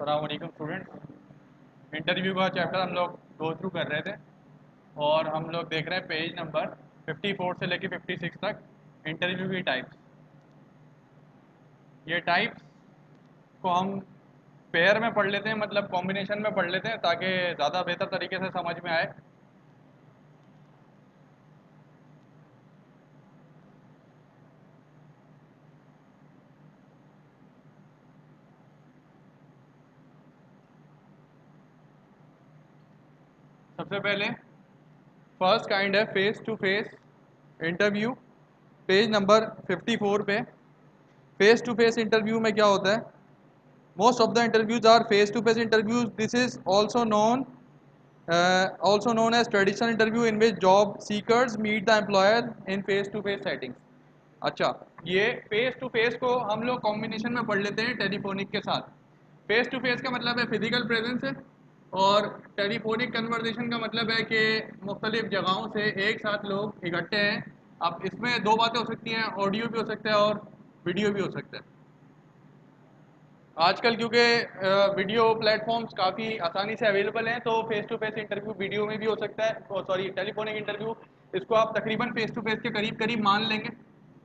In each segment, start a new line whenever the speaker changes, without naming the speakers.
अस्सलाम वालेकुम students. Interview का चैप्टर हम लोग गो थ्रू कर रहे थे और हम लोग देख रहे हैं पेज नंबर 54 से लेके 56 तक इंटरव्यू की टाइप्स। ये टाइप्स को हम पेयर में पढ़ लेते हैं, मतलब कॉम्बिनेशन में पढ़ लेते हैं ताकि ज़्यादा बेहतर तरीके से समझ में आए। सबसे पहले फर्स्ट काइंड है face to face interview. Page number 54 पे फेस टू फेस इंटरव्यू में क्या होता है? Most of the interviews are face to face interviews. This is also known as traditional interview in which job seekers meet the employer in face to face settings। अच्छा, ये face to face को हम लोग combination में पढ़ लेते हैं telephonic के साथ। फेस टू फेस का मतलब है फिजिकल प्रेजेंस है और टेलीफोनिक कन्वर्सेशन का मतलब है कि मुख्तलिफ जगहों से एक साथ लोग इकट्ठे हैं। अब इसमें दो बातें हो सकती हैं, ऑडियो भी हो सकता है और वीडियो भी हो सकता है। आजकल क्योंकि वीडियो प्लेटफॉर्म्स काफ़ी आसानी से अवेलेबल हैं तो face to face interview video में भी हो सकता है, सॉरी टेलीफोनिक इंटरव्यू इसको आप तकरीबन फेस टू फेस के करीब करीब मान लेंगे।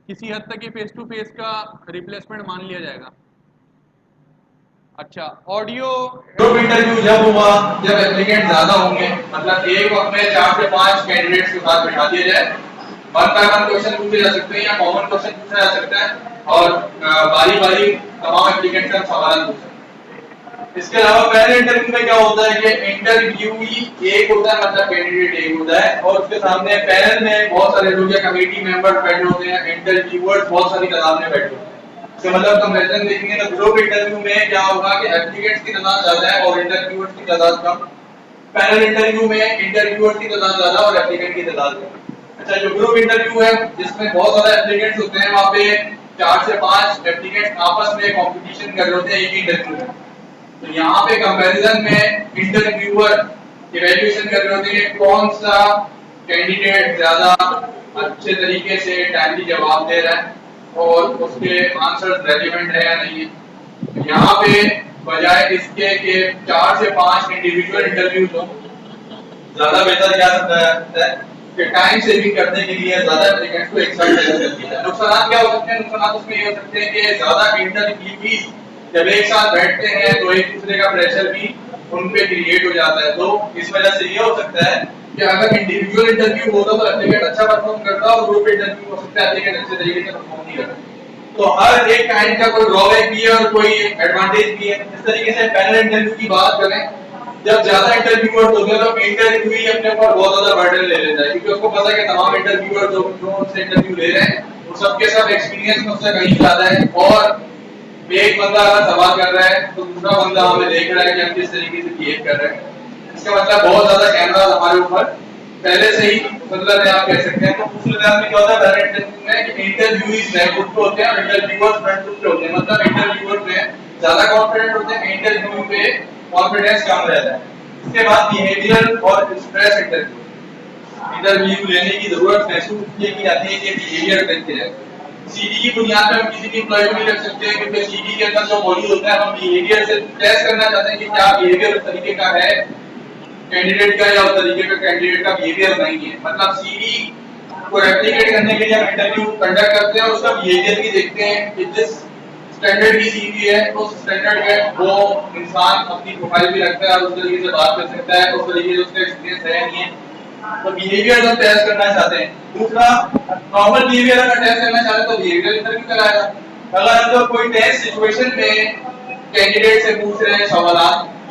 किसी हद तक ये फेस टू फेस का रिप्लेसमेंट मान लिया जाएगा। अच्छा, ऑडियो ग्रुप इंटरव्यू जब हुआ जब एप्लीकेंट ज़्यादा होंगे, मतलब एक वक्त में 4 से 5 कैंडिडेट्स के साथ बिठा दिया जाए, वन बाय वन क्वेश्चन पूछे जा सकते हैं या कॉमन क्वेश्चन पूछा जा सकता है और बारी बारी तमाम एप्लीकेंट्स का सवाल पूछ सकते हैं। इसके अलावा पहले इंटरव्यू में क्या होता है कि इंटरव्यूई एक होता है, मतलब कैंडिडेट एक होता है और उसके सामने पैनल में बहुत सारे लोग या कमेटी मेंबर बैठे होते हैं, इंटरव्यूअर्स बहुत सारी तादाद में बैठे होते हैं। तो मतलब कंपैरिजन देखेंगे तो ग्रुप इंटरव्यू में क्या होगा कि एप्लीकेंट्स की तादाद ज्यादा है और इंटरव्यूअर्स की तादाद कम। पैनल इंटरव्यू में इंटरव्यूअर्स की तादाद ज्यादा और एप्लीकेंट की तादाद कम। अच्छा, जो ग्रुप इंटरव्यू है जिसमें बहुत ज्यादा एप्लीकेंट्स होते हैं, वहां पे 4 से 5 एप्लीकेंट्स आपस में कंपटीशन कर रहे होते हैं एक ही इंटरव्यू में। तो यहाँ पे कंपैरिजन में इंटरव्यूअर इवैल्यूएशन कर रहे होते हैं कौन सा कैंडिडेट ज्यादा अच्छे तरीके से टाइमली जवाब दे रहा है और उसके आंसर रेलिवेंट है या नहीं है। यहाँ पे बजाय इसके कि 4 से 5 इंडिविजुअल इंटरव्यूज हो, ज्यादा बेहतर क्या होता है कि टाइम सेविंग करने के लिए ज्यादा एप्लीकेंट्स को एक साथ टेस्ट कर दिया जाए। नुकसान क्या हो सकते हैं? नुकसान उसमें ये हो सकते हैं कि ज्यादा इंटरव्यूअर्स जब एक साथ बैठते हैं तो एक दूसरे का प्रेशर भी उन पे क्रिएट हो जाता है। तो इस वजह से ये हो सकता है कि अगर इंडिविजुअल इंटरव्यू होता तो एप्लीकेंट अच्छा परफॉर्म करता और ग्रुप इंटरव्यू हो सकता है एप्लीकेंट अच्छे तरीके से परफॉर्म नहीं करता। तो हर एक काइंड का कोई ड्रॉबैक भी है और कोई एडवांटेज भी है। इस तरीके से पैनल इंटरव्यू की बात करें, जब ज्यादा इंटरव्यूअर्स होते हैं तो इंटरव्यूई अपने ऊपर बहुत ज्यादा बर्डन ले लेता है क्योंकि उसको पता है कि तमाम इंटरव्यूअर जो उनसे इंटरव्यू ले रहे हैं वो सबके सब एक्सपीरियंस में उससे कहीं ज्यादा है और एक बंदा अगर सवाल कर रहा है तो दूसरा बंदा हमें देख रहा है कि हम किस तरीके से बिहेव कर रहे हैं। इसका मतलब बहुत ज्यादा कैमरा हमारे ऊपर पहले से ही मतलब है, आप कह सकते हैं। तो उस लिहाज में क्या होता है पहले इंटरव्यू में कि इंटरव्यूइज बैक ग्रुप पे होते हैं और इंटरव्यूअर्स फ्रंट ग्रुप पे होते हैं। मतलब इंटरव्यूअर में ज्यादा कॉन्फिडेंट होते हैं, इंटरव्यू पे कॉन्फिडेंस कम रहता है। इसके बाद बिहेवियर और स्ट्रेस इंटरव्यू लेने की जरूरत महसूस की जाती है कि बिहेवियर देखे जाए। सीडी की बुनियाद पर हम किसी भी एम्प्लॉय को नहीं रख सकते क्योंकि सीडी के अंदर जो मॉड्यूल होता है हम बिहेवियर से टेस्ट करना चाहते हैं कि क्या बिहेवियर उस तरीके का है कैंडिडेट का या उस तरीके का कैंडिडेट का बिहेवियर नहीं है। मतलब सीडी को रेप्लिकेट करने के लिए हम इंटरव्यू कंडक्ट करते हैं और उसका बिहेवियर भी देखते हैं कि जिस स्टैंडर्ड की सीडी है उस स्टैंडर्ड में वो इंसान अपनी प्रोफाइल भी रखता है और उस तरीके से बात कर सकता है, उस तरीके से उसका एक्सपीरियंस है नहीं है। तो बिहेवियर हम टेस्ट करना चाहते हैं। दूसरा, नॉर्मल बिहेवियर अगर टेस्ट करना चाहते हैं तो बिहेवियर इंटरव्यू कराएगा। अगर हम लोग कोई टेस्ट सिचुएशन में कैंडिडेट से पूछ रहे हैं सवाल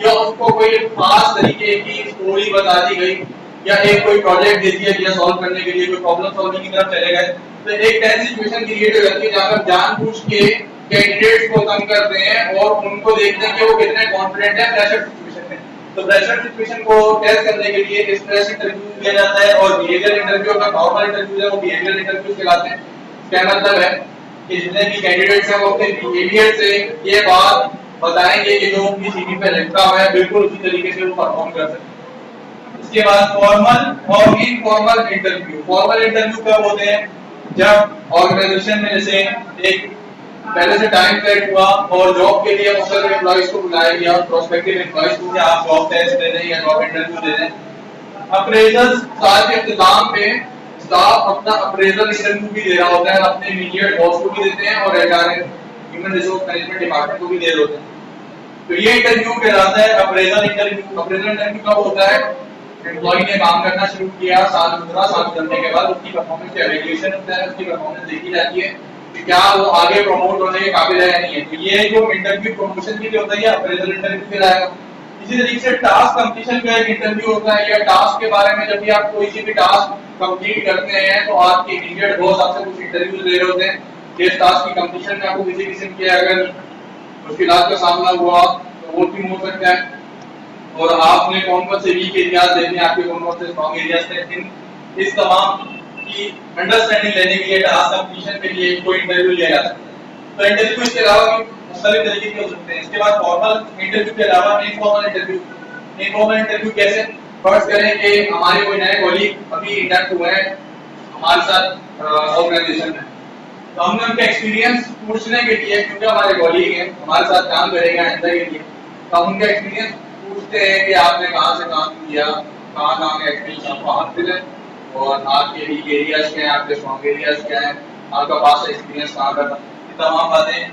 या उसको कोई खास तरीके की स्टोरी बता दी गई या एक कोई प्रोजेक्ट दे दिया गया सॉल्व करने के लिए, कोई प्रॉब्लम सॉल्विंग की तरफ चले गए, तो एक टेंस सिचुएशन क्रिएट हो जाती है जहां पर जानबूझ के कैंडिडेट्स को तंग करते हैं और उनको देखते हैं कि वो कितने कॉन्फिडेंट है प्रेशर सिचुएशन में। तो प्रेशर सिचुएशन को टेस्ट करने के लिए स्ट्रेस इंटरव्यू किया जाता है और बिहेवियर इंटरव्यू का नॉर्मल इंटरव्यू है वो बिहेवियर इंटरव्यू कहलाते हैं। क्या मतलब है कि जितने भी कैंडिडेट्स हैं वो अपने बिहेवियर से ये बात बताएंगे कि जो उनकी सीवी पे लिखा हुआ है बिल्कुल उसी तरीके से वो परफॉर्म कर सकते हैं। इसके बाद फॉर्मल और इनफॉर्मल इंटरव्यू। फॉर्मल इंटरव्यू कब होते हैं? जब ऑर्गेनाइजेशन में जैसे एक पहले से टाइम सेट हुआ और जॉब के लिए मुख्तलिफ एम्प्लॉइज को बुलाया गया, प्रोस्पेक्टिव एम्प्लॉइज को, आप जॉब टेस्ट दे दें या जॉब इंटरव्यू दे दें। अप्रेजल साल के इख्तिताम पे स्टाफ अपना अप्रेजल इंटरव्यू भी दे रहा होता है, अपने इमीडिएट बॉस को भी देते हैं और HR human resource management department को भी दे रहे होते हैं। तो ये इंटरव्यू कहलाता है अप्रेजल इंटरव्यू। अप्रेजल इंटरव्यू कब होता है? एम्प्लॉय ने काम करना शुरू किया, साल दूसरा साल करने के बाद उसकी परफॉर्मेंस का एवेल्यूएशन होता है, उसकी परफॉर्मेंस देखी जाती है कि क्या वो आगे प्रमोट होने के काबिल है या नहीं है। तो ये जो इंटरव्यू प्रमोशन के लिए होता है ये अप्रेजल इंटरव्यू कहलाएगा। इसी तरीके से टास्क कंप्लीशन का एक इंटरव्यू होता है, या टास्क के बारे में जब भी आप कोई सी भी टास्क कंप्लीट करते हैं तो आपके इमीडिएट बॉस आपसे कुछ इंटरव्यू ले रहे होते हैं कि इस टास्क की कंप्लीशन में आपको किसी किस्म के अगर मुश्किलात का सामना हुआ तो वो भी हो सकता है, और आपने कौन कौन से वीक एरियाज देने, आपके कौन कौन से स्ट्रॉन्ग एरियाज थे, इस तमाम की अंडरस्टैंडिंग लेने के लिए टास्क कंप्लीशन के लिए कोई इंटरव्यू लिया जा सकता है। तो इंटरव्यू इसके अलावा भी मुख्तलिफ तरीके के हो सकते हैं। इसके बाद फॉर्मल इंटरव्यू के अलावा इनफॉर्मल इंटरव्यू। इनफॉर्मल इंटरव्यू कैसे? फर्स्ट करें कि हमारे कोई नए कॉलीग अभी इंटर्न हुए हैं हमारे साथ ऑर्गेनाइजेशन में, तो हमने उनका एक्सपीरियंस पूछने के लिए, क्योंकि हमारे कॉलीग हैं हमारे साथ काम करेगा आइंदा के लिए, तो हम उनका एक्सपीरियंस पूछते हैं कि आपने कहाँ से काम किया, कहाँ का एक्सपीरियंस आपको हासिल है, और आपके वीक एरियाज क्या हैं, आपके स्ट्रॉन्ग एरियाज क्या हैं, आपका पास एक्सपीरियंस कहाँ का था। ये तमाम बातें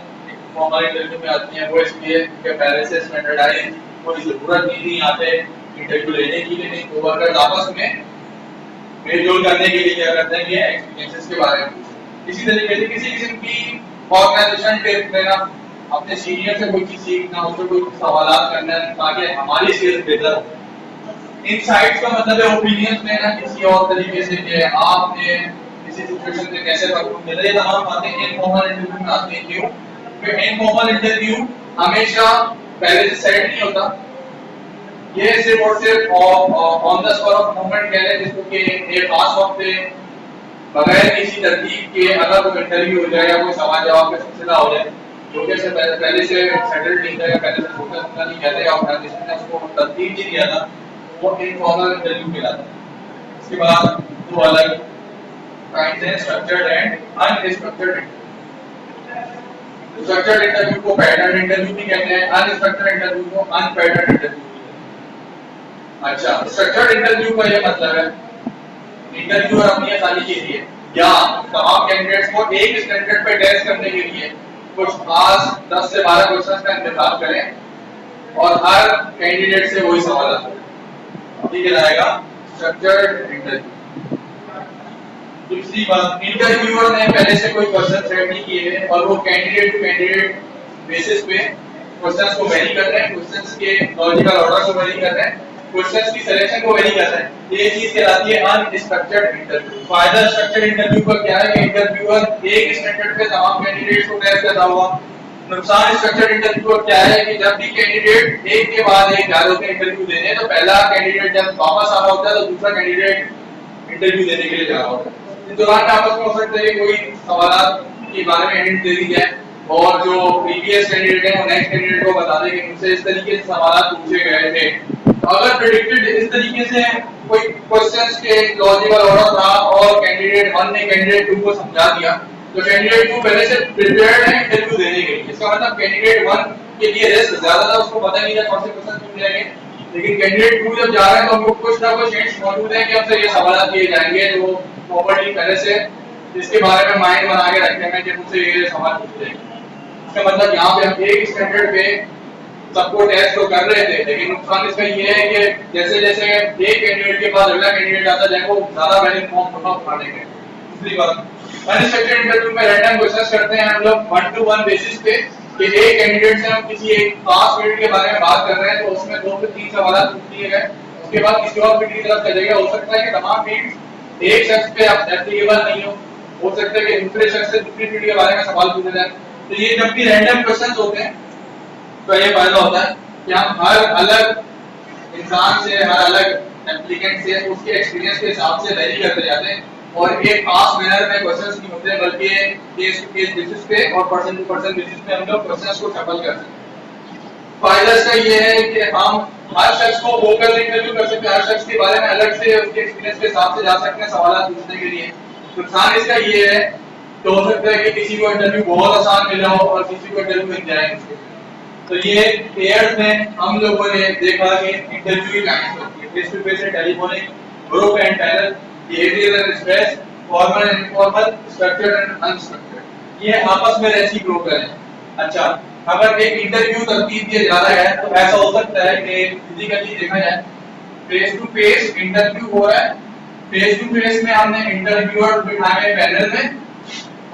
फॉर्मल इंटरव्यू में आती हैं। वो इसलिए कि पहले से स्टैंडर्डाइज कोई जरूरत नहीं थी यहाँ पे इंटरव्यू लेने की, लेकिन कोवर्कर्स आपस में मेलजोल करने के लिए क्या करते हैं ये एक्सपीरियंसेस के बारे में। इसी तरीके से किसी किस्म की ऑर्गेनाइजेशन टिप देना, अपने सीनियर से कोई चीज सीखना, उससे कोई सवालात करना ताकि हमारी स्किल्स बेहतर हो। इनसाइट्स का मतलब है ओपिनियंस देना किसी और तरीके से कि आपने किसी सिचुएशन में कैसे परफॉर्म किया। ये तमाम बातें इनफॉर्मल इंटरव्यू में आती हैं। क्यों? क्योंकि इनफॉर्मल इंटरव्यू हमेशा पहले से सेट नहीं होता, ये सिर्फ और सिर्फ on the spot of moment कह रहे हैं जिसको कि एक खास वक्त पे बगैर किसी तरतीब के अगर कोई इंटरव्यू हो जाए या कोई सवाल जवाब का सिलसिला हो जाए जो कि पहले से सेटल नहीं था या पहले से फोकस नहीं किया था या ऑर्गेनाइजेशन ने उसको तरतीब नहीं दिया था, वो इनफॉर्मल इंटरव्यू कहलाता है। इसके बाद दो अलग काइंड हैं, structured and unstructured interview. Structured interview को पैटर्न इंटरव्यू भी कहते हैं, अनस्ट्रक्चर्ड इंटरव्यू को अनपैटर्न इंटरव्यू। अच्छा, स्ट्रक्चर्ड इंटरव्यू का ये मतलब है इंटरव्यूअर अपनी आसानी के लिए या तमाम कैंडिडेट्स को एक स्टैंडर्ड पे टेस्ट करने के लिए कुछ खास 10 से 12 क्वेश्चंस का इंतजाम करें और हर कैंडिडेट से वही सवाल ठीक रहेगा स्ट्रक्चर्ड इंटरव्यू। दूसरी बात, इंटरव्यूअर ने पहले से कोई क्वेश्चन सेट नहीं किए हैं और वो कैंडिडेट टू कैंडिडेट बेसिस पे क्वेश्चंस को वेरी कर रहे हैं, क्वेश्चंस के लॉजिकल ऑर्डर को वेरी कर रहे हैं, क्वेश्चंस की सिलेक्शन को वेरी कर रहे हैं। ये चीज कहलाती है अनस्ट्रक्चर्ड इंटरव्यू। फायदा स्ट्रक्चर्ड इंटरव्यू का क्या है कि इंटरव्यूअर एक स्टैंडर्ड पे तमाम कैंडिडेट्स को टेस्ट कर रहा होगा। नुकसान स्ट्रक्चर्ड इंटरव्यू का क्या है कि जब भी कैंडिडेट एक के बाद एक जा रहे होते हैं इंटरव्यू देने, तो पहला कैंडिडेट जब वापस आ रहा होता है तो दूसरा कैंडिडेट इंटरव्यू देने के लिए जा रहा होता है। इस दौरान आपस में हो सकता है कोई सवाल के बारे में हिंट दे दी जाए और जो प्रीवियस कैंडिडेट है वो नेक्स्ट कैंडिडेट को बता दे कि मुझसे इस तरीके से सवाल पूछे गए थे। तो अगर प्रेडिक्टेड इस तरीके से कोई क्वेश्चंस के लॉजिकल ऑर्डर था और कैंडिडेट 1 ने कैंडिडेट 2 को समझा दिया, तो कैंडिडेट 2 पहले से प्रिपेयर्ड है इंटरव्यू देने के लिए। इसका मतलब कैंडिडेट 1 के लिए रिस्क ज्यादा था, उसको पता नहीं था कौन से क्वेश्चन पूछ जाएंगे, लेकिन कैंडिडेट 2 जब जा रहे हैं तो उनको कुछ ना कुछ हिंट्स मौजूद है कि हमसे ये सवाल किए जाएंगे, तो प्रॉपर्ली पहले से इसके बारे में माइंड बना के रखने में कि मुझसे ये सवाल पूछे जाएंगे। इसका मतलब यहाँ पे हम एक स्टैंडर्ड पे सबको टेस्ट तो कर रहे थे, लेकिन नुकसान इसका ये है कि जैसे जैसे एक कैंडिडेट के बाद अगला कैंडिडेट आता जाए वो ज्यादा वेल इन्फॉर्म होना उठाने के। दूसरी बात, अनस्ट्रक्चर्ड इंटरव्यू में रैंडम क्वेश्चंस करते हैं हम लोग 1 to 1 बेसिस पे कि एक कैंडिडेट से हम किसी एक खास फील्ड के बारे में बात कर रहे हैं तो उसमें 2 से 3 सवाल पूछ लिए गए, उसके बाद किसी और फील्ड की तरफ चले गए। हो सकता है कि तमाम फील्ड एक शख्स पे एप्लीकेबल नहीं हो सकता है कि दूसरे शख्स से दूसरी फील्ड के बारे में सवाल पूछे जाए। तो ये जब भी रैंडम क्वेश्चंस होते हैं तो ये फायदा होता है कि हम हर अलग इंसान से, हर अलग एप्लीकेंट से उसके एक्सपीरियंस के हिसाब से वेरी करते जाते हैं और एक खास मैनर में क्वेश्चंस नहीं होते, बल्कि केस टू केस बेसिस पे और पर्सन टू पर्सन बेसिस पे हम लोग क्वेश्चंस को शफल करते हैं। फायदा इसका ये है कि हम हर शख्स को फोकस इंटरव्यू कर सकते हैं, हर शख्स के बारे में अलग से उसके एक्सपीरियंस के हिसाब से जा सकते हैं सवाल पूछने के लिए। नुकसान इसका ये है तो हो सकता है कि किसी को इंटरव्यू बहुत आसान मिला हो और किसी को इंटरव्यू मिल जाए। तो ये पेयर्स में हम लोगों ने देखा कि इंटरव्यू की काइंड्स होती है, face to face and telephonic, group and panel, behavioural and stress, formal and informal, structured and unstructured. ये आपस में ऐसी ग्रुप है। अच्छा, अगर एक इंटरव्यू तरतीब दिया जा रहा है तो ऐसा हो सकता है कि फिजिकली देखा जाए, फेस टू फेस इंटरव्यू हो रहा है, फेस टू फेस में हमने इंटरव्यूअर बिठाए पैनल में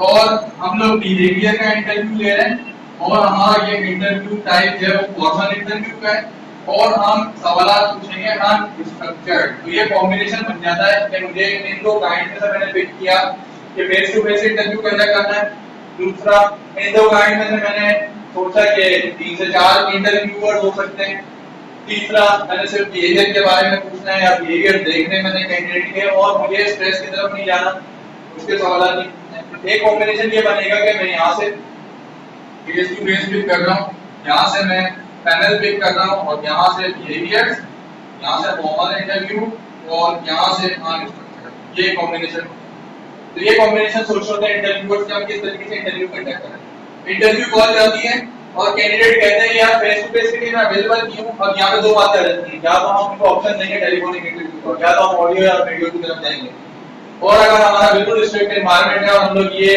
और हम लोग बिहेवियर का इंटरव्यू ले रहे हैं और हमारा ये इंटरव्यू टाइप जो है वो फॉर्मल इंटरव्यू का है और हम सवाल पूछेंगे अनस्ट्रक्चर्ड। तो ये कॉम्बिनेशन बन जाता है कि मुझे इन दो काइंड में से मैंने पिक किया कि फेस टू फेस इंटरव्यू कैसा करना है, दूसरा इन दो काइंड में से मैंने सोचा कि 3 से 4 इंटरव्यूअर हो सकते हैं, तीसरा मैंने सिर्फ बिहेवियर के बारे में पूछना है या बिहेवियर देखने मैंने कैंडिडेट के और मुझे स्ट्रेस की तरफ नहीं जाना, उसके सवाल नहीं। एक कॉम्बिनेशन ये बनेगा कि मैं यहाँ से फेस टू फेस पिक कर रहा हूँ, यहाँ से मैं पैनल पिक कर रहा हूँ और यहाँ से बिहेवियर्स, यहाँ से फॉर्मल इंटरव्यू और यहाँ से अनस्ट्रक्चर्ड, ये कॉम्बिनेशन। तो ये कॉम्बिनेशन सोच होता है इंटरव्यूअर्स के हम किस तरीके से इंटरव्यू कंडक्ट करें। इंटरव्यू कॉल जाती है और कैंडिडेट कहते हैं यार फेस टू फेस के लिए मैं अवेलेबल नहीं हूँ, और यहाँ पे दो बातें आ जाती हैं, या तो हम उनको ऑप्शन देंगे टेलीफोनिक इंटरव्यू का, या तो हम ऑडियो या वीडियो की तरफ जाएंगे। और अगर हमारा बिल्कुल रिस्ट्रिक्टेड एनवायरनमेंट है और हम लोग ये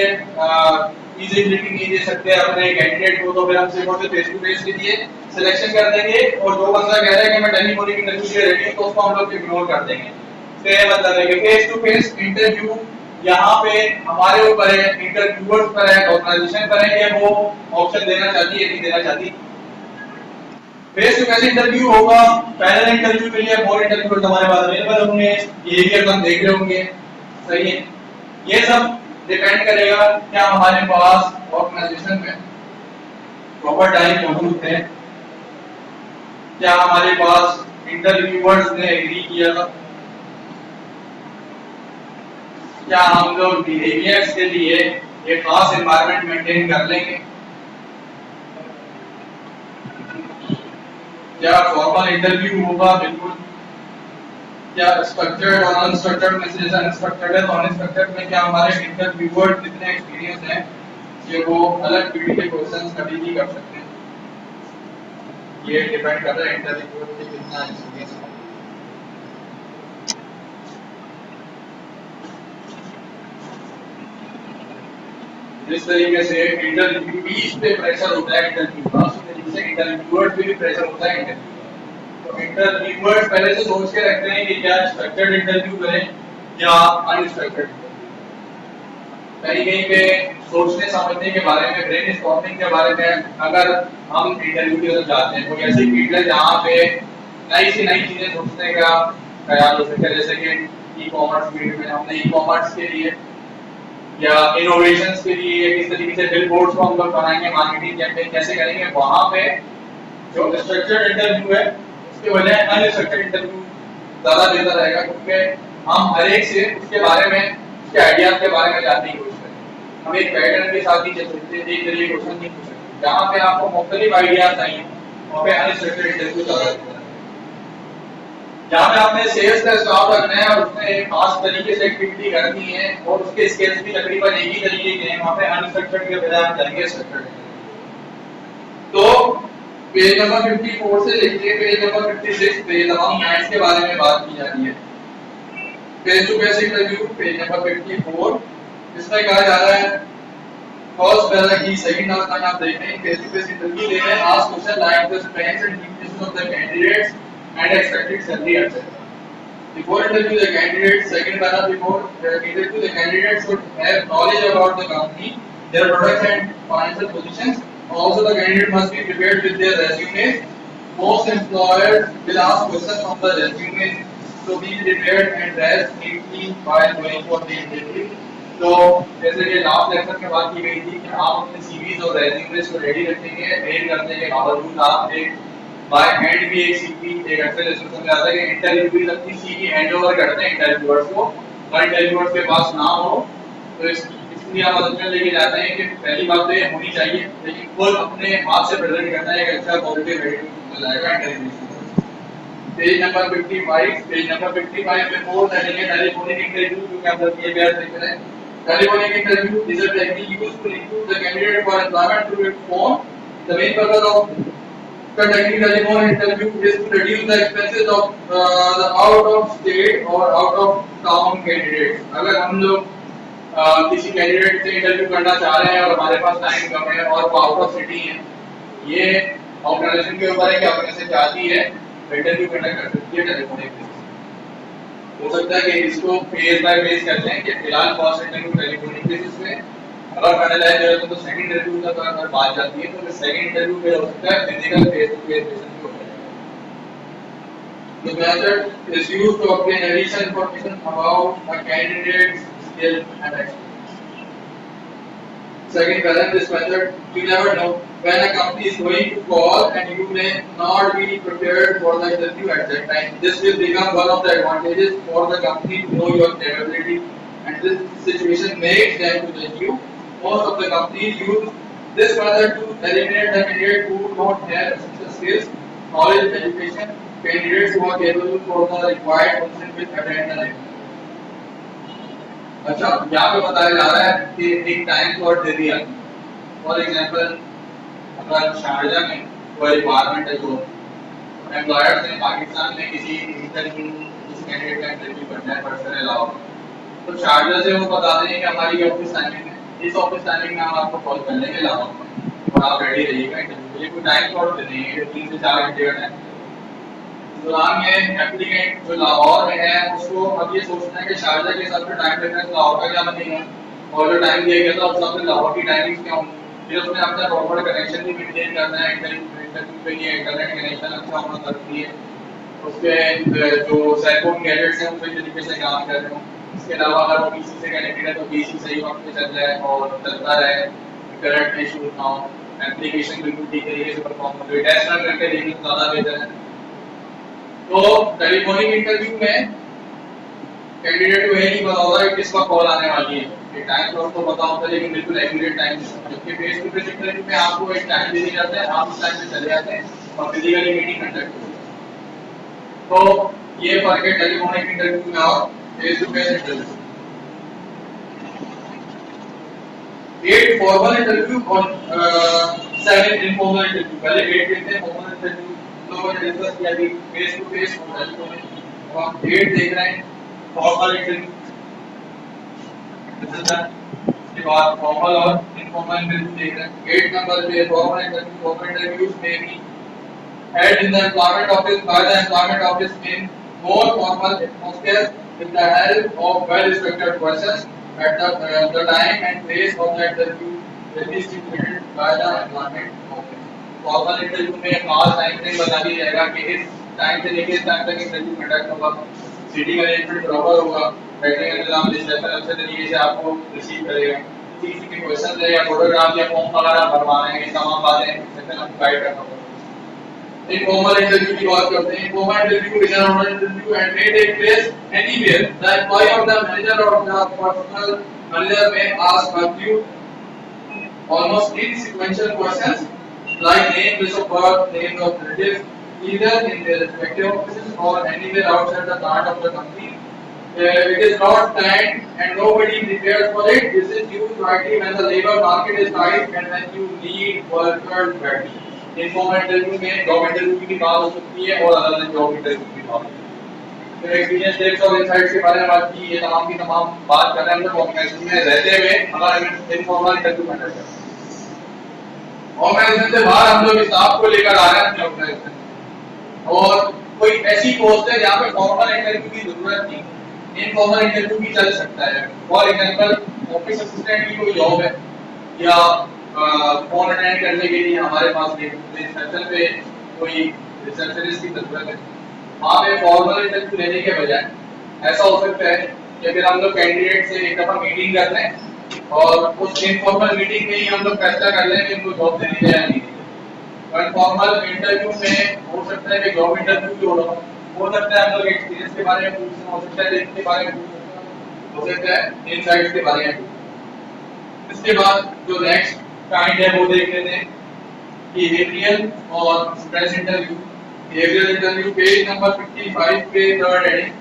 फिजिबिलिटी नहीं दे सकते अपने कैंडिडेट को, तो फिर हम सिर्फ और सिर्फ फेस टू फेस के लिए सिलेक्शन कर देंगे और जो बंदा कह रहा है कि मैं टेलीफोनिक इंटरव्यू के लिए रेडी हूं तो उसको हम लोग इग्नोर कर देंगे। तो ये मतलब है कि फेस टू फेस इंटरव्यू यहाँ पे हमारे ऊपर है, इंटरव्यूअर्स पर है, ऑर्गेनाइजेशन पर है कि वो ऑप्शन देना चाहती है नहीं देना चाहती। फेस टू फेस इंटरव्यू होगा, पैनल इंटरव्यू के लिए मोर इंटरव्यूअर्स हमारे पास अवेलेबल होंगे, बिहेवियर हम देख रहे होंगे, सही है। ये सब डिपेंड करेगा क्या हमारे पास ऑर्गेनाइजेशन में प्रॉपर टाइम मौजूद है, क्या हमारे पास इंटरव्यूअर्स ने एग्री किया था, क्या हम लोग बिहेवियर्स के लिए एक खास एनवायरनमेंट मेंटेन कर लेंगे, क्या फॉर्मल इंटरव्यू होगा बिल्कुल, क्या स्ट्रक्चर्ड और अनस्ट्रक्चर्ड में से जैसे अनस्ट्रक्चर्ड है तो अनस्ट्रक्चर्ड में क्या हमारे इंटरव्यूअर कितने एक्सपीरियंस हैं कि वो अलग पीढ़ी के क्वेश्चंस कभी भी कर सकते हैं। ये डिपेंड कर रहा है इंटरव्यूअर के कितना एक्सपीरियंस है। जिस तरीके से इंटरव्यू पे प्रेशर होता है इंटरव्यू का, उसी तरीके से इंटरव्यूअर पे भी प्रेशर होता है इंटरव्यू। तो इंटरव्यूअर्स पहले से सोच के रखते हैं कि क्या स्ट्रक्चर्ड इंटरव्यू करें या अनस्ट्रक्चर्ड। कहीं पे सोचने समझने के बारे में, ब्रेनस्टॉर्मिंग के बारे में अगर हम इंटरव्यू की तरफ जाते हैं, कोई ऐसी फील्ड है जहाँ पे नई सी नई चीजें सोचने का ख्याल हो सकता है, जैसे कि ई कॉमर्स फील्ड में हमने ई कॉमर्स के लिए या इनोवेशंस के लिए किस तरीके से बिल बोर्ड्स को हम लोग बनाएंगे, मार्केटिंग कैंपेन कैसे करेंगे, वहां पे जो स्ट्रक्चर्ड इंटरव्यू है उसके बजाय अनस्ट्रक्चर्ड इंटरव्यू ज्यादा बेहतर रहेगा, क्योंकि हम हर एक से उसके बारे में, उसके आइडियाज के बारे में जानने की कोशिश करें। हम एक पैटर्न के साथ ही चल सकते हैं, एक तरीके क्वेश्चन नहीं पूछ सकते। जहाँ पे आपको मुख्तलिफ आइडियाज चाहिए वहाँ पे अनस्ट्रक्चर्ड इंटरव्यू ज्यादा बेहतर है। जहाँ पे आपने सेल्स का स्टाफ रखना है और उसमें एक खास तरीके से एक्टिविटी करनी है और उसके स्केल्स भी तकरीबन एक ही तरीके के हैं, वहाँ पे अनस्ट्रक्चर्ड के बजाय हम जाएंगे स्ट्रक्चर्ड। तो पेज नंबर 54 से लेके पेज नंबर 56 पे तमाम मैथ्स के बारे में बात की जा रही है। Face to face interview page number 54, इसमें कहा जा रहा है फर्स्ट पहला की सेकंड आसान आप देख रहे हैं, फेस टू फेस इंटरव्यू ले रहे हैं, ask question like the strengths and weaknesses of the candidates and expected salary, etc. Before interview the candidate, second para before interview the candidate should have knowledge about the company, their products and financial positions. Also the candidate must be prepared with their resumes. Most employers will ask questions from the resume, so be prepared and dress neatly while going for the interview. तो जैसे कि last lecture में बात की गई थी कि आप अपने सीवीज और रेज्यूमेस को रेडी रखेंगे, मेल करने के बावजूद आप एक बाय हैंड भी एक सीवी एक एक्सेल में समझाता है कि इंटरव्यू भी अपनी सीवी हैंडओवर करते हैं इंटरव्यूअर्स को, और इंटरव्यूअर्स के पास ना हो तो इसलिए आप असेसमेंट लेके जाते हैं कि पहली बात तो ये होनी चाहिए, लेकिन खुद अपने हाथ से प्रेजेंट करना है एक अच्छा पॉजिटिव रेटिंग मिल जाएगा interview. Page number 55, page number 55 पे मोर दैट टेलीफोनिक इंटरव्यू क्योंकि हम लोग ये भी देख रहे हैं Telephonic interview is a technique used to recruit the candidate for employment through its phone. The main purpose of conducting telephone interview is to reduce the expenses of the out of state or out of town candidates. अगर हम लोग किसी candidate से interview करना चाह रहे हैं और हमारे पास टाइम कम है और वो आउट ऑफ सिटी है, ये ऑर्गेनाइजेशन के ऊपर है कि ऑर्गेनाइजेशन चाहती है इंटरव्यू कंडक्ट कर सकती है टेलीफोनिक बेसिस। हो सकता है कि इसको फेज बाय फेज करते हैं कि फिलहाल फर्स्ट इंटरव्यू टेलीफोनिक बेसिस पे, अगर फाइनलाइज हो तो सेकंड इंटरव्यू तक अगर बात जाती है तो सेकंड इंटरव्यू पे हो सकता है physical face to face session भी हो जाए। The method is used to obtain additional information about a candidate's skill and experience. Second, whether this method, you never know when a company is going to call and you may not be prepared for the interview at that time. This will become one of the advantages for the company to know your capability, and this situation makes them to judge you. Most of the companies use this method to eliminate the candidate who don't have essential skills, knowledge, education. Candidates who are capable for the required function will attend the interview. अच्छा, यहाँ पे बताया जा रहा है कि एक time slot दे दिया। फॉर एग्जांपल, अगर शारजा में कोई रिक्वायरमेंट है जो एम्प्लॉयर्स ने पाकिस्तान में किसी इंटरव्यू किसी कैंडिडेट का इंटरव्यू करना है पर्सनल अलाउ, तो शारजा से वो बता दें कि हमारी ऑफिस टाइमिंग है, इस ऑफिस टाइमिंग में हम आपको कॉल कर लेंगे लाहौर में और आप रेडी रहिएगा इंटरव्यू के लिए। कोई टाइम स्लॉट दे देंगे 3 से 4 घंटे का टाइम। दौरान में एप्लीकेंट जो लाहौर में है उसको अब ये सोचना है कि शारजा के हिसाब से टाइम देना है, लाहौर का क्या बनेगा और जो टाइम दिया गया था उस हिसाब से लाहौर की टाइमिंग क्या होंगी। फिर उसने अपना प्रॉपर कनेक्शन भी मेंटेन करना है, इंटरनेट पे ये इंटरनेट कनेक्शन अच्छा होना जरूरी है, उसके जो सेलफोन गैजेट्स हैं उस तरीके से काम कर रहे हो। इसके अलावा अगर वो पीसी से कनेक्टेड है तो पीसी सही वक्त पे चल जाए और चलता रहे, करंट इशू ना हो, एप्लीकेशन बिल्कुल ठीक तरीके से परफॉर्म हो। टेस्ट रन करके देखना ज्यादा बेहतर है। तो टेलीफोनिक इंटरव्यू में कैंडिडेट को ये नहीं पता होता कि किसका कॉल आने वाली है, ये टाइम स्लॉट तो पता होता है लेकिन बिल्कुल एक्यूरेट टाइम, जबकि फेस टू फेस इंटरव्यू में आपको एक टाइम दे दिया जाता है, आप उस टाइम पे चले जाते हैं और फिजिकली मीटिंग कंडक्ट होती है। तो ये फर्क है टेलीफोनिक इंटरव्यू में और face to face interview. 8 formal interview और 7 इनफॉर्मल इंटरव्यू। पहले 8 देखते हैं फॉर्मल इंटरव्यू, लोगों ने डिस्कस किया कि फेस टू फेस और टेलीफोनिक, अब आप 8 देख रहे हैं फॉर्मल इंटरव्यू। इसके बाद फॉर्मल और इनफॉर्मल इंटरव्यू देख रहे हैं। 8 नंबर पे फॉर्मल इंटरव्यू। फॉर्मल इंटरव्यूज में भी held in the employment office by the employment office in more formal atmosphere with the help of well-structured questions at the time and place of the interview will be stipulated by the employment office. Formal interview में खास time frame बता दिया जाएगा कि इस time से लेकर इस टाइम तक इंटरव्यू कंडक्ट होगा, सीटिंग अरेंजमेंट प्रॉपर होगा, बैठने का इंतजाम रिसेप्शन अच्छे तरीके से आपको रिसीव करेगा, किसी के क्वेश्चन है या फोटोग्राफ या फॉर्म वगैरह भरवाने हैं, तमाम बातें रिसेप्शन आपको गाइड करना होगा। Informal interview की बात करते हैं। Informal interview is an oral interview and may take place anywhere. The employee or the manager or the personal manager may ask a few almost insequential questions like name, place of birth, names of relatives, either in their respective offices or anywhere outside the plant of the company. It is not planned and nobody prepares for it. This is used rightly when the labor market is tight and when you need workers badly. Informal interview में job interview की भी बात हो सकती है और अलग अलग जॉब इंटरव्यू की बात। फिर एक्सपीरियंस टिप्स और इनसाइट्स के बारे में बात की, ये तमाम की तमाम बात कर रहे हैं हम लोग ऑर्गेनाइजेशन में रहते हुए हमारा इनफॉर्मल इंटरव्यू कंडक्ट करते हैं। ऑर्गेनाइजेशन से बाहर हम लोग स्टाफ को लेकर आ रहे हैं अपने ऑर्गेनाइजेशन और कोई ऐसी पोस्ट है जहाँ पे फॉर्मल इंटरव्यू की जरूरत नहीं, इनफॉर्मल इंटरव्यू भी चल सकता है। फॉर एग्जांपल ऑफिस असिस्टेंट की कोई जॉब है या फोन अटेंड करने के लिए हमारे पास रिसेप्शन पे कोई रिसेप्शनिस्ट की जरूरत है, वहाँ पे फॉर्मल इंटरव्यू लेने के बजाय ऐसा हो सकता है कि फिर हम लोग कैंडिडेट से एक दफा मीटिंग कर लें और उस इनफॉर्मल मीटिंग में ही हम लोग फैसला कर लें कि इनको जॉब देनी है या नहीं। फॉर्मल इंटरव्यू में हो सकता है कि जॉब इंटरव्यू भी हो सकता है हम लोग एक्सपीरियंस के बारे में पूछना, हो सकता है के बारे में हो सकता है इनसाइट्स के बारे में। इसके बाद जो नेक्स्ट काइंड है वो देख लेते हैं, बिहेवियरल और stress interview. Behavioural interview page number 55 पे third heading.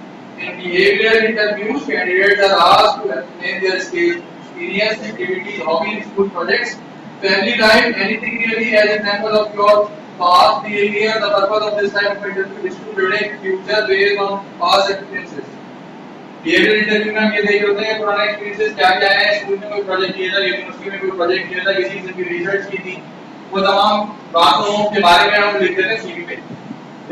In behavioral interviews, candidates are asked to explain their skills experience, activities, hobbies, school projects, family life, anything really as example of your past behavior. The purpose of this type of interview is to predict future based on past experiences. Behaviour interview में हम ये देख होते हैं पुराना experiences क्या क्या है, स्कूल में कोई प्रोजेक्ट किया था, यूनिवर्सिटी में कोई प्रोजेक्ट किया था, किसी किस्म की रिसर्च की थी, वो तमाम बातों के बारे में हम लिख देते हैं सीवी पे।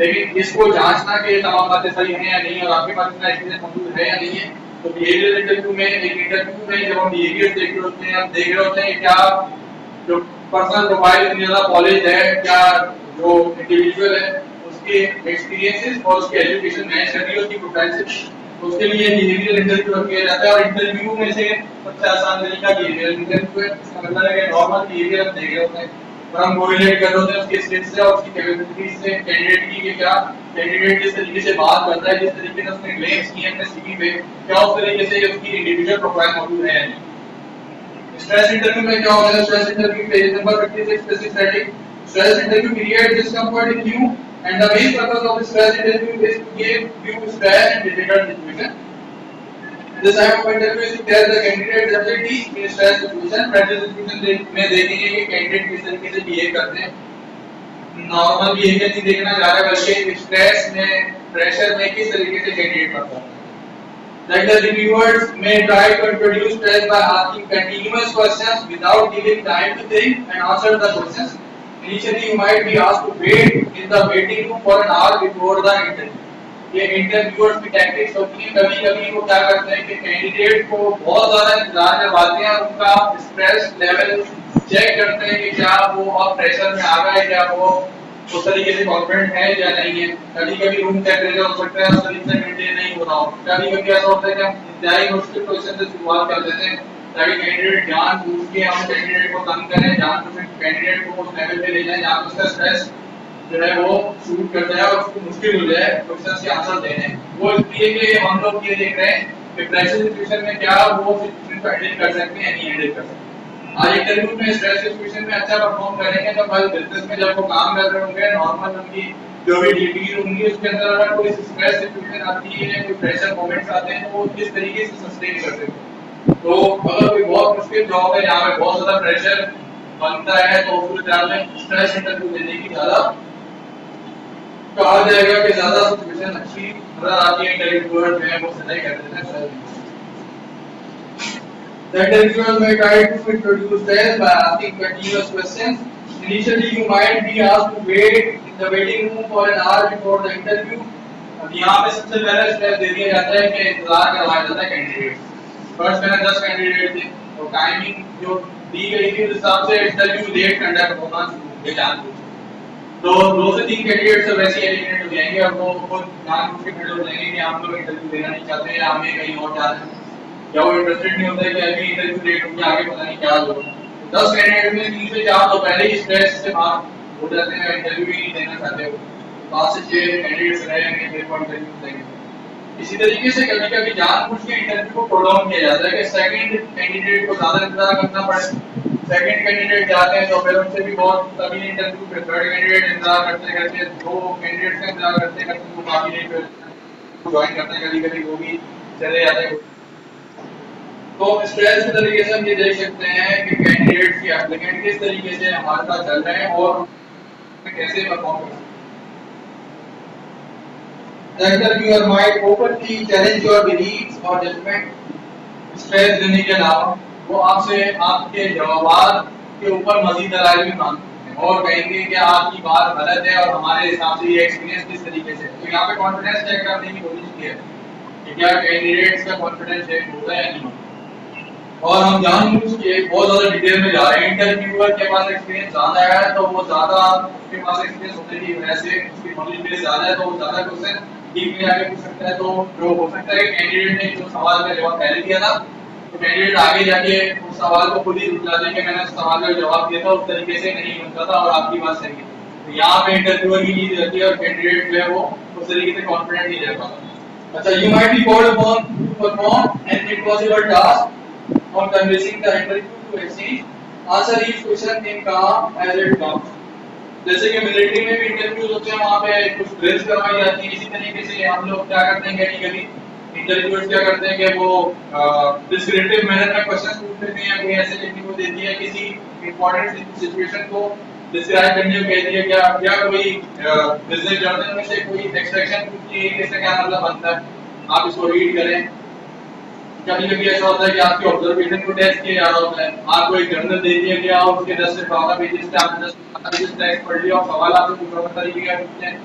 लेकिन इसको जांचना कि ये तमाम बातें सही हैं या नहीं और आपके पास इतना एक्सपीरियंस मौजूद है या नहीं है, तो बिहेवियर इंटरव्यू में एक इंटरव्यू में जब हम बिहेवियर देख रहे होते हैं, हम देख रहे होते हैं क्या जो पर्सनल प्रोफाइल इतनी ज्यादा पॉलिश है, क्या जो इंडिविजुअल है उसके एक्सपीरियंसेस और उसकी एजुकेशन मैच कर रही है उसकी प्रोफाइल से। तो उसके लिए बिहेवियर इंटरव्यू किया जाता है और इंटरव्यू में से सबसे आसान तरीका बिहेवियर इंटरव्यू है। इसका मतलब है कि नॉर्मल बिहेवियर हम देख रहे होते हैं और हम कोरिलेट कर रहे होते हैं उसके स्किल्स से और उसकी कैपेबिलिटीज से कैंडिडेट की कि क्या कैंडिडेट जिस तरीके से बात करता है, जिस तरीके से उसने क्लेम्स किए अपने सीवी पे, क्या उस तरीके से उसकी इंडिविजुअल प्रोफाइल मौजूद है या नहीं। स्ट्रेस इंटरव्यू में क्या होगा? Stress interview page number 56 basic setting. Stress interview create discomfort in you and the main purpose of stress interview is to give you stress and difficult situation. This type of interview is to test the candidate's abilities in stress situation. Practice situation में देखेंगे कि candidate किस तरीके से behave करते हैं। Normal behaviour नहीं देखना चाह रहे बल्कि स्ट्रेस में, प्रेशर में किस तरीके से कैंडिडेट परफॉर्म करते हैं। Like the reviewers may try to introduce stress by asking continuous questions without giving time to think and answer the questions. Initially, you might be asked to wait in the waiting room for an hour before the interview. ये interviewers की tactics होती है। कभी-कभी वो क्या करते हैं कि कैंडिडेट को बहुत ज्यादा इंतजार करवाते हैं और उनका स्ट्रेस लेवल चेक करते हैं कि क्या वो अब प्रेशर में आ गए, क्या वो उस तरीके से कॉन्फिडेंट है या नहीं है। कभी-कभी रूम टेम्परेचर हो सकता है उस तरीके से मेंटेन नहीं हो रहा हो। कभी-कभी ऐसा होता है कि हम इंतजारी मुश्किल क्वेश्चन से शुरुआत कर देते हैं ताकि कैंडिडेट जानबूझ के हम कैंडिडेट को तंग करें, जानबूझ के कैंडिडेट को उस लेवल पे ले जाएं जहां उसका स्ट्रेस जो है वो शूट करता है और उसको मुश्किल हो जाए क्वेश्चंस के आंसर देने। वो इसलिए कि हम लोग ये देख रहे हैं कि प्रेशर सिचुएशन में क्या वो सिचुएशन को हैंडल कर सकते हैं या नहीं हैंडल कर सकते। आज इंटरव्यू में स्ट्रेस सिचुएशन में अच्छा परफॉर्म करेंगे तो कल बिजनेस में जब वो काम कर रहे होंगे, नॉर्मल उनकी जो भी ड्यूटीज होंगी उसके अंदर अगर कोई स्ट्रेस सिचुएशन आती है, कोई प्रेशर मोमेंट्स आते हैं तो वो किस तरीके से सस्टेन कर सकते हैं। तो अगर कोई बहुत मुश्किल जॉब है जहाँ पे बहुत ज्यादा प्रेशर बनता है तो उस विचार में स्ट्रेस इंटरव्यू देने की ज्यादा कहा जाएगा कि ज्यादा सिचुएशन अच्छी नजर आती है इंटरव्यूअर जो है वो सही कर देते हैं। The interviewer may try to introduce stress by asking continuous questions. Initially, you might be asked to wait in the waiting room for an hour before the interview. अब यहाँ पे सबसे पहले स्ट्रेस दे दिया जाता है कि इंतजार करवाया जाता है कैंडिडेट। फर्स्ट मैंने 10 कैंडिडेट थे और टाइमिंग जो दी गई थी उस हिसाब से इंटरव्यू लेट कंडक्ट होना शुरू हो गया। तो 2 से 3 कैंडिडेट तो वैसे एलिमिनेट हो जाएंगे और वो खुद जानबूझ के खड़े हो जाएंगे कि हम लोग इंटरव्यू देना नहीं चाहते या हमें कहीं और जा रहे हैं या वो इंटरेस्टेड नहीं होता है कि अभी इंटरव्यू लेट हो गया, आगे पता नहीं क्या होगा। 10 कैंडिडेट में 3 से 4 तो पहले ही स्ट्रेस से बाहर हो जाते हैं, इंटरव्यू ही नहीं देना चाहते हो। 5 से 6 कैंडिडेट्स रहेंगे फिर इंटरव्यू देंगे। इसी तरीके से कभी-कभी जानबूझ के इंटरव्यू को प्रोलॉन्ग किया जाता है कि सेकंड कैंडिडेट को ज्यादा इंतजार करना पड़े। सेकंड कैंडिडेट जाते हैं तो फिर उनसे भी बहुत तभी इंटरव्यू पे थर्ड कैंडिडेट इंतजार करते करते 2 कैंडिडेट का इंतजार करते करते वो काफी लेट ज्वाइन करते हैं, कभी-कभी वो भी चले जाते हैं। तो स्ट्रेस के तरीके से हम ये देख सकते हैं कि कैंडिडेट की एप्लीकेंट किस तरीके से हमारे साथ चल रहे हैं और कैसे परफॉर्म कर सकते हैं। The interviewer might openly challenge your beliefs or judgment. Stress देने के अलावा वो आपसे आपके जवाब के ऊपर मजीद दलाइल भी मांगते हैं और कहेंगे कि आपकी बात गलत है और हमारे हिसाब से ये एक्सपीरियंस किस तरीके से। तो यहाँ पे कॉन्फिडेंस चेक करने की कोशिश की है कि क्या कैंडिडेट्स का कॉन्फिडेंस चेक होता है या नहीं होता। और हम जानबूझ के बहुत ज्यादा डिटेल में जा रहे हैं। इंटरव्यूअर के पास एक्सपीरियंस ज्यादा है तो वो ज्यादा उसके पास एक्सपीरियंस होने की वजह से उसकी नॉलेज बेस ज्यादा है तो वो ज्यादा क्वेश्चन डीप में आके पूछ सकता है। तो जो हो सकता है कैंडिडेट ने जो सवाल का जवाब पहले दिया था तो कैंडिडेट आगे जाके उस सवाल को खुद ही बता दे कि मैंने उस सवाल का जवाब दिया था उस तरीके से नहीं बनता था और आपकी बात सही है। तो यहाँ पे इंटरव्यूअर की नीड रहती है और कैंडिडेट जो है वो उस तरीके से कॉन्फिडेंट नहीं रह पाता। अच्छा, you might be called upon to perform an impossible task on convincing the interview to exchange answer each question in calm as it comes. जैसे कि मिलिट्री में भी इंटरव्यूज होते हैं, वहाँ पे कुछ ड्रिल्स करवाई जाती है। इसी तरीके से हम लोग क्या करते हैं कभी-कभी इंटरव्यूअर्स क्या करते हैं कि वो डिस्क्रिप्टिव मैनर में क्वेश्चन पूछ लेते हैं, कोई ऐसे लिखने को देती है किसी इंपॉर्टेंट सिचुएशन को डिस्क्राइब करने को कहती है, क्या कोई बिजनेस जर्नल में से कोई एक्सट्रैक्शन पूछती है, इसका क्या मतलब बनता है, आप इसको रीड करें। कभी कभी ऐसा होता है कि आपके ऑब्जर्वेशन को टेस्ट किया जा रहा होता है, आपको एक जर्नल दे दिया गया और उसके 10 से 12 पेजेस पे आपने 10 पेजेस टेस्ट पढ़ लिया और सवाल आपसे पूछा पता तरीके का पूछते हैं,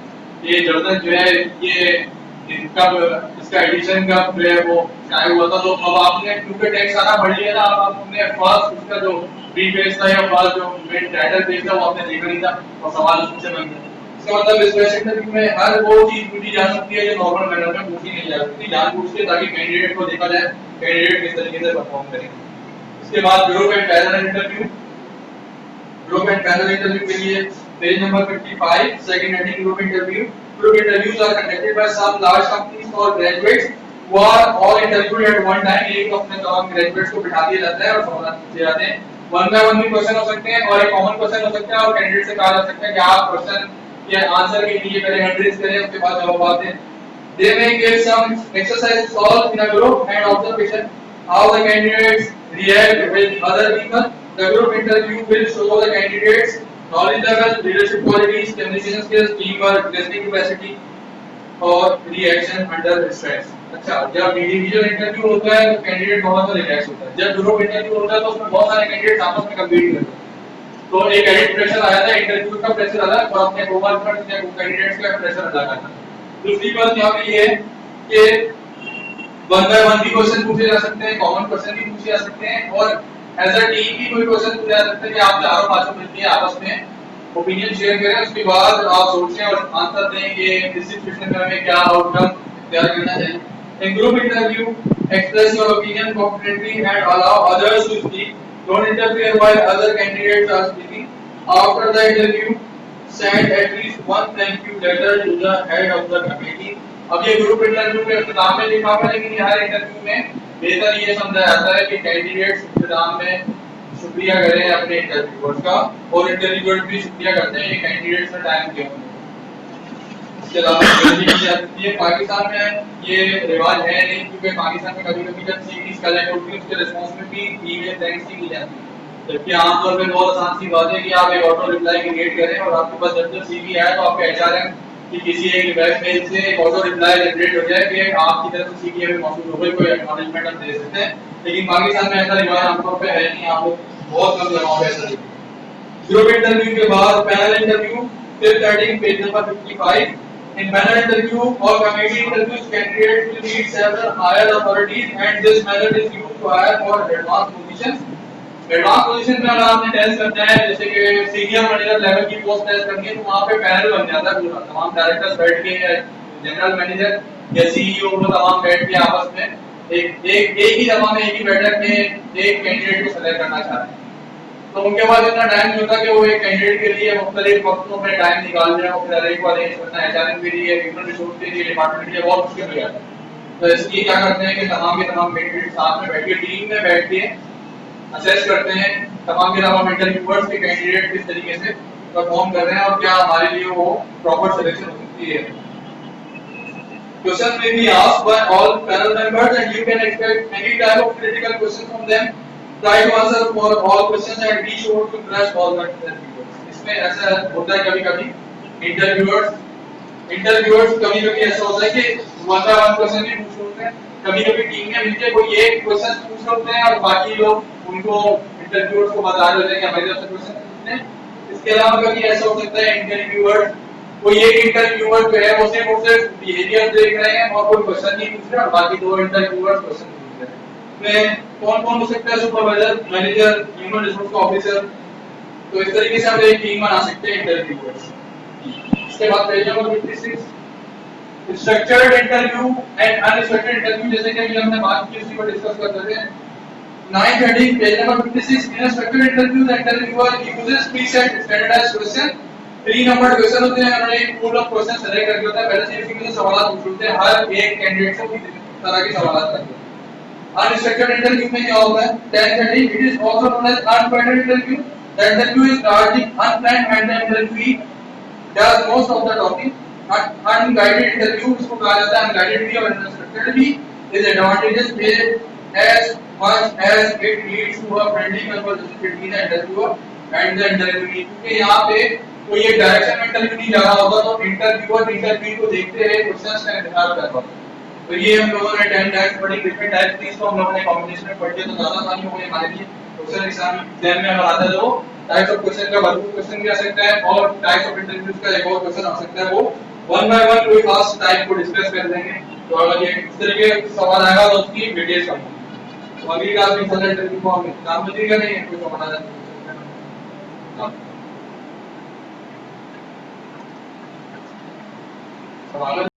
ये जर्नल जो है ये इसका एडिशन का जो है वो चाहे हुआ था, तो अब आपने क्योंकि टेक्स्ट सारा पढ़ लिया था, अब आपने फर्स्ट उसका जो प्री पेज था या फर्स्ट जो मेन टाइटल पेज था वो आपने देखा नहीं था और सवाल उससे बन गया। इसका मतलब इस क्वेश्चन इंटरव्यू में हर वो चीज पूछी जा सकती है जो नॉर्मल मैनर में पूछी नहीं जा सकती, जानबूझ के, ताकि कैंडिडेट को देखा जाए कैंडिडेट किस तरीके से परफॉर्म करेंगे। इसके बाद group and panel interview. Group and panel interview के लिए page number 55, second heading group interview. Group interviews are conducted by some large companies for graduates who are all interviewed at one time। एक अपने तमाम graduates को बिठा दिया जाता है और सवाल पूछे जाते हैं। वन बाय वन भी क्वेश्चन हो सकते हैं और एक कॉमन क्वेश्चन हो सकता है और कैंडिडेट से कहा जा सकता है कि आप क्वेश्चन के आंसर के लिए पहले एड्रेस करें, उसके बाद जवाब दें। They may give some exercise to solve in a group and observation how the candidates react with other people. The group interview will show the candidates knowledge level, leadership qualities, communication skills, teamwork, listening capacity और reaction under stress। अच्छा, जब individual interview होता है तो candidate बहुत सारे relax होता है, जब ग्रुप इंटरव्यू होता है तो उसमें बहुत सारे कैंडिडेट आपस में कम्पीट करते हैं, तो एक एडिट प्रेशर आ जाता है, इंटरव्यू का प्रेशर अलग और अपने कोवर्कर्स या कैंडिडेट्स का प्रेशर अलग आता है। दूसरी बात यहाँ पे ये है कि वन बाय वन भी क्वेश्चन पूछे जा सकते हैं, कॉमन क्वेश्चन भी पूछे जा सकते हैं और एज अ टीम भी कोई क्वेश्चन पूछा जा सकता है कि आप चारों पांचों मिलकर आपस में ओपिनियन शेयर करें, उसके बाद आप सोचें और आंसर दें कि इस सिचुएशन में हमें क्या आउटकम तैयार करना चाहिए। In group interview express your opinion confidently and allow others to speak, don't interfere while other candidates are speaking. After the interview send at least one thank you letter to the head of the committee। अब ये group interview के इख्तिताम में लिखा हुआ है, लेकिन हर interview में बेहतर ये समझा जाता है कि कैंडिडेट्स इख्तिताम में शुक्रिया करें अपने इंटरव्यूअर्स का और इंटरव्यूअर्स भी शुक्रिया करते हैं ये कैंडिडेट्स ने टाइम दिया। इसके अलावा जल्दी की जा सकती है। पाकिस्तान में ये रिवाज है नहीं, क्योंकि पाकिस्तान में कभी-कभी जब सीवीज कलेक्ट होती है उसके रिस्पांस में भी ईमेल थैंक्स की जाती है, जबकि आमतौर पे बहुत आसान सी बात है कि आप एक ऑटो रिप्लाई क्रिएट करें और आपके पास जब सीवी आए तो आपके एचआरएम की किसी एक वेब पेज से एक ऑटो रिप्लाई जनरेट हो जाए कि आपकी तरफ से सीवी अभी मौजूद हो गई, कोई एक्नॉलेजमेंट हम दे सकते हैं, लेकिन पाकिस्तान में ऐसा रिवाज आमतौर पे है नहीं, आप लोग बहुत कम जगहों पे ऐसा देखते हैं। ग्रुप इंटरव्यू के बाद panel interview, fifth heading page number 55। In panel interview or committee interviews, candidates will meet several higher authorities and this method is used to hire for advanced positions। Advance position में अगर आपने test करना है, जैसे कि senior manager level की post test करनी है, तो वहां पे पैनल बन जाता है पूरा, तमाम डायरेक्टर्स बैठ के या जनरल मैनेजर या सीईओ वो तमाम बैठ के आपस में एक ही दफा में एक ही बैठक में एक कैंडिडेट को सेलेक्ट करना चाहते हैं। तो उनके पास इतना टाइम नहीं होता कि वो एक कैंडिडेट के लिए मुख्तलिफ वक्तों में टाइम निकाल रहे हो, फिर एक को अरेंज करना है, एचआरएम के लिए, ह्यूमन रिसोर्स के लिए, डिपार्टमेंट के लिए बहुत मुश्किल हो जाता है। तो इसलिए क्या करते हैं कि तमाम के तमाम कैंडिडेट साथ में बैठ के टीम में बैठ के असेस करते हैं तमाम के तमाम इंटरव्यूअर्स के कैंडिडेट किस तरीके से परफॉर्म कर रहे हैं और क्या हमारे लिए वो प्रॉपर सिलेक्शन हो सकती है। Questions may be asked by all panel members and you can expect any type of critical question from them. Try to answer for all questions and be sure to impress all the interviewers। इसमें ऐसा होता है कभी-कभी interviewers कभी-कभी ऐसा होता है कि वन बाय वन क्वेश्चन भी पूछ होते हैं, कभी-कभी टीम में मिलकर कोई एक क्वेश्चन पूछ होते हैं और बाकी लोग उनको इंटरव्यूअर्स को बता रहे होते हैं कि हमारे तरफ से क्वेश्चन पूछने हैं। इसके अलावा कभी ऐसा हो सकता है इंटरव्यूअर्स कोई एक इंटरव्यूअर जो है वो सिर्फ उससे बिहेवियर देख रहे हैं और कोई क्वेश्चन नहीं पूछ रहे और बाकी दो इंटरव्यूअर्स क्वेश्चन पूछ रहे हैं। इसमें कौन-कौन हो सकता है? Supervisor, manager, human resource officer. तो इस तरीके से हम एक टीम बना सकते हैं इंटरव्यूअर्स। इसके बाद page number 56, structured interview and unstructured interview, जैसे कि अभी हमने बात की उसी पर डिस्कस कर रहे हैं। 9th heading page number 56, in structured interview the interviewer uses preset standardised question. 3 number question होते हैं, उन्होंने एक पूल ऑफ क्वेश्चन सेलेक्ट करके होता है, पहले से इसी में सवाल पूछते हैं, हर एक कैंडिडेट से किसी तरह के सवाल करते हैं। अनस्ट्रक्चर्ड इंटरव्यू में क्या होता है? 10th heading, it is also known as unplanned interview. The interview is largely unplanned and the interviewee does most of the talking। Unguided interview इसको कहा जाता है, अनगाइडेड भी और अनस्ट्रक्चर्ड भी। Its advantages is as much as it leads to a friendly conversation between the interviewer and the interviewee. क्योंकि यहाँ पे कोई एक डायरेक्शन में इंटरव्यू नहीं जा रहा होता तो इंटरव्यूअर इंटरव्यू को देखते हुए क्वेश्चंस का इंतजार कर रहा होता। तो ये हम लोगों ने 10 टाइप्स पढ़ी, डिफरेंट टाइप्स थी, इसको हम लोगों ने कॉम्बिनेशन में पढ़ लिया तो ज्यादा आसानी हो गई हमारे लिए। क्वेश्चन एग्जाम में अगर आता है तो टाइप्स ऑफ क्वेश्चन का भरपूर क्वेश्चन भी आ सकता है और टाइप्स ऑफ इंटरव्यूज का एक और क्वेश्चन आ सकता है, वो वन बाय वन कोई खास टाइप को डिस्कस कर देंगे। तो अगर ये इस तरीके का सवाल आएगा तो उसकी डिटेल्स कम होगी। तो अगली क्लास में सर इंटरव्यू को हम नाम बताइएगा नहीं है कोई सवाल आ सवाल